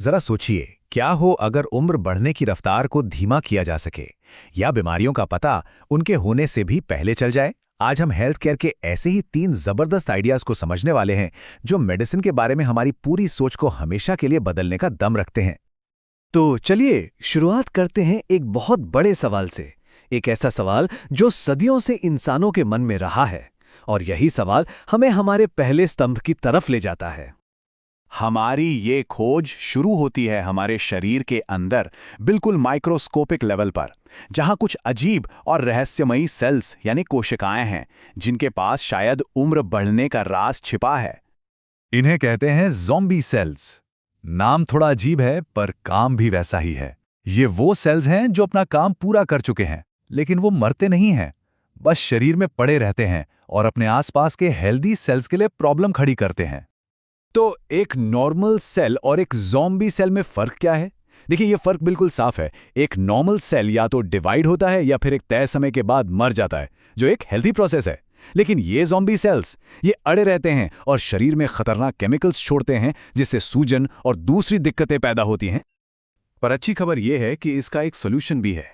जरा सोचिए, क्या हो अगर उम्र बढ़ने की रफ्तार को धीमा किया जा सके, या बीमारियों का पता उनके होने से भी पहले चल जाए। आज हम हेल्थ केयर के ऐसे ही 3 जबरदस्त आइडियाज को समझने वाले हैं, जो मेडिसिन के बारे में हमारी पूरी सोच को हमेशा के लिए बदलने का दम रखते हैं। तो चलिए शुरुआत करते हैं एक बहुत बड़े सवाल से। एक ऐसा सवाल जो सदियों से इंसानों के मन में रहा है, और यही सवाल हमें हमारे पहले स्तंभ की तरफ ले जाता है। हमारी ये खोज शुरू होती है हमारे शरीर के अंदर, बिल्कुल माइक्रोस्कोपिक लेवल पर, जहां कुछ अजीब और रहस्यमयी सेल्स यानी कोशिकाएं हैं, जिनके पास शायद उम्र बढ़ने का राज छिपा है। इन्हें कहते हैं ज़ॉम्बी सेल्स। नाम थोड़ा अजीब है, पर काम भी वैसा ही है। ये वो सेल्स हैं जो अपना काम पूरा कर चुके हैं, लेकिन वो मरते नहीं हैं, बस शरीर में पड़े रहते हैं और अपने आसपास के हेल्दी सेल्स के लिए प्रॉब्लम खड़ी करते हैं। तो एक नॉर्मल सेल और एक ज़ॉम्बी सेल में फर्क क्या है? देखिए, ये फर्क बिल्कुल साफ है। एक नॉर्मल सेल या तो डिवाइड होता है या फिर एक तय समय के बाद मर जाता है, जो एक हेल्थी प्रोसेस है। लेकिन ये ज़ॉम्बी सेल्स, ये अड़े रहते हैं और शरीर में खतरनाक केमिकल्स छोड़ते हैं, जिससे सूजन और दूसरी दिक्कतें पैदा होती हैं। पर अच्छी खबर यह है कि इसका एक सोल्यूशन भी है।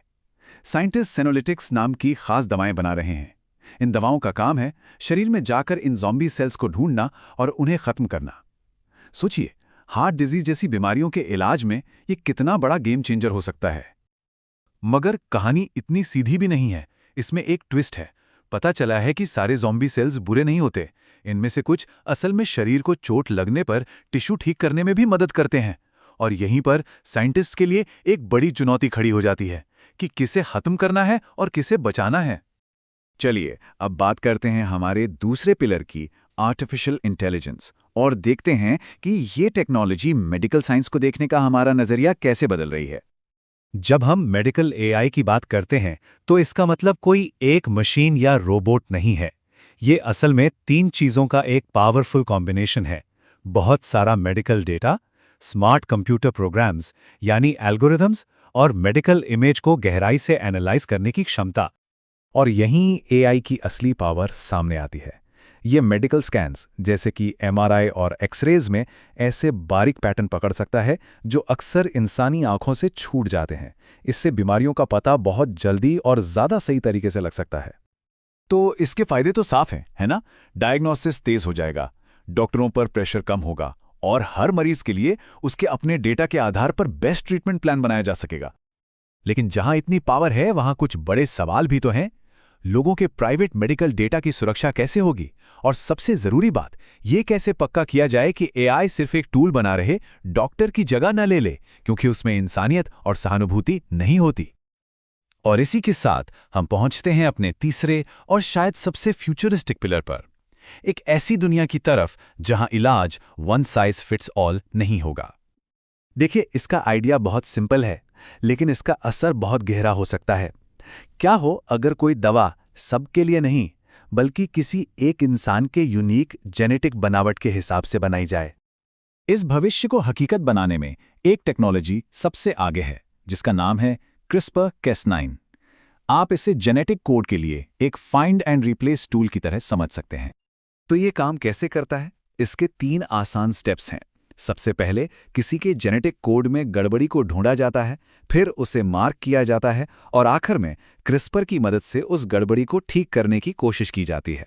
साइंटिस्ट सेनोलिटिक्स नाम की खास दवाएं बना रहे हैं। इन दवाओं का काम है शरीर में जाकर इन ज़ॉम्बी सेल्स को ढूंढना और उन्हें खत्म करना। सोचिए, हार्ट डिजीज जैसी बीमारियों के इलाज में ये कितना बड़ा गेम चेंजर हो सकता है। मगर कहानी इतनी सीधी भी नहीं है, इसमें एक ट्विस्ट है। पता चला है कि सारे ज़ॉम्बी सेल्स बुरे नहीं होते। इनमें से कुछ असल में शरीर को चोट लगने पर टिश्यू ठीक करने में भी मदद करते हैं। और यहीं पर साइंटिस्ट के लिए एक बड़ी चुनौती खड़ी हो जाती है कि किसे खत्म करना है और किसे बचाना है। चलिए अब बात करते हैं हमारे दूसरे पिलर की, आर्टिफिशियल इंटेलिजेंस, और देखते हैं कि ये टेक्नोलॉजी मेडिकल साइंस को देखने का हमारा नज़रिया कैसे बदल रही है। जब हम मेडिकल एआई की बात करते हैं, तो इसका मतलब कोई एक मशीन या रोबोट नहीं है। ये असल में 3 चीज़ों का एक पावरफुल कॉम्बिनेशन है: बहुत सारा medical data, smart computer programs यानी एल्गोरिथम्स, और मेडिकल इमेज को गहराई से एनालाइज करने की क्षमता। और यहीं एआई की असली पावर सामने आती है। ये मेडिकल स्कैन्स जैसे कि एमआरआई और एक्सरेज में ऐसे बारीक पैटर्न पकड़ सकता है जो अक्सर इंसानी आंखों से छूट जाते हैं। इससे बीमारियों का पता बहुत जल्दी और ज़्यादा सही तरीके से लग सकता है। तो इसके फायदे तो साफ हैं, है ना? डायग्नोसिस तेज हो जाएगा, डॉक्टरों पर प्रेशर कम होगा, और हर मरीज के लिए उसके अपने डेटा के आधार पर बेस्ट ट्रीटमेंट प्लान बनाया जा सकेगा। लेकिन जहां इतनी पावर है, वहां कुछ बड़े सवाल भी तो हैं। लोगों के प्राइवेट मेडिकल डेटा की सुरक्षा कैसे होगी? और सबसे जरूरी बात, ये कैसे पक्का किया जाए कि एआई सिर्फ एक टूल बना रहे, डॉक्टर की जगह न ले ले, क्योंकि उसमें इंसानियत और सहानुभूति नहीं होती। और इसी के साथ हम पहुंचते हैं अपने तीसरे और शायद सबसे फ्यूचरिस्टिक पिलर पर, एक ऐसी दुनिया की तरफ जहां इलाज वन साइज फिट्स ऑल नहीं होगा। देखिए, इसका आइडिया बहुत सिंपल है, लेकिन इसका असर बहुत गहरा हो सकता है। क्या हो अगर कोई दवा सबके लिए नहीं, बल्कि किसी एक इंसान के यूनिक जेनेटिक बनावट के हिसाब से बनाई जाए? इस भविष्य को हकीकत बनाने में एक टेक्नोलॉजी सबसे आगे है, जिसका नाम है CRISPR-Cas9। आप इसे जेनेटिक कोड के लिए एक फाइंड एंड रिप्लेस टूल की तरह समझ सकते हैं। तो ये काम कैसे करता है? इसके 3 आसान स्टेप्स हैं। सबसे पहले किसी के जेनेटिक कोड में गड़बड़ी को ढूंढा जाता है, फिर उसे मार्क किया जाता है, और आखिर में क्रिस्पर की मदद से उस गड़बड़ी को ठीक करने की कोशिश की जाती है।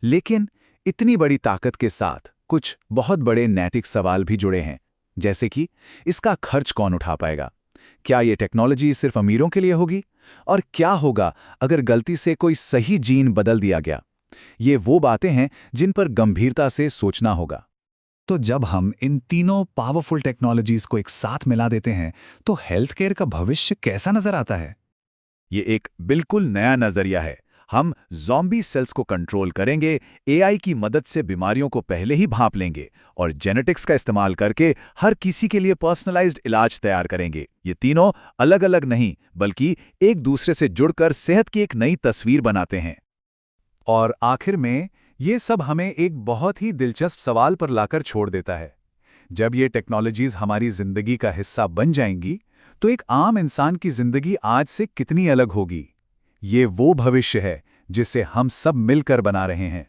लेकिन इतनी बड़ी ताकत के साथ कुछ बहुत बड़े नैतिक सवाल भी जुड़े हैं, जैसे कि इसका खर्च कौन उठा पाएगा? क्या ये टेक्नोलॉजी सिर्फ अमीरों के लिए होगी? और क्या होगा अगर गलती से कोई सही जीन बदल दिया गया? ये वो बातें हैं जिन पर गंभीरता से सोचना होगा। तो जब हम इन तीनों पावरफुल टेक्नोलॉजीज को एक साथ मिला देते हैं, तो हेल्थ केयर का भविष्य कैसा नजर आता है? ये एक बिल्कुल नया नजरिया है। हम ज़ॉम्बी सेल्स को कंट्रोल करेंगे, एआई की मदद से बीमारियों को पहले ही भांप लेंगे, और जेनेटिक्स का इस्तेमाल करके हर किसी के लिए पर्सनलाइज्ड इलाज तैयार करेंगे। ये तीनों अलग अलग नहीं, बल्कि एक दूसरे से जुड़कर सेहत की एक नई तस्वीर बनाते हैं। और आखिर में ये सब हमें एक बहुत ही दिलचस्प सवाल पर लाकर छोड़ देता है। जब ये टेक्नोलॉजीज हमारी जिंदगी का हिस्सा बन जाएंगी, तो एक आम इंसान की जिंदगी आज से कितनी अलग होगी? ये वो भविष्य है जिसे हम सब मिलकर बना रहे हैं।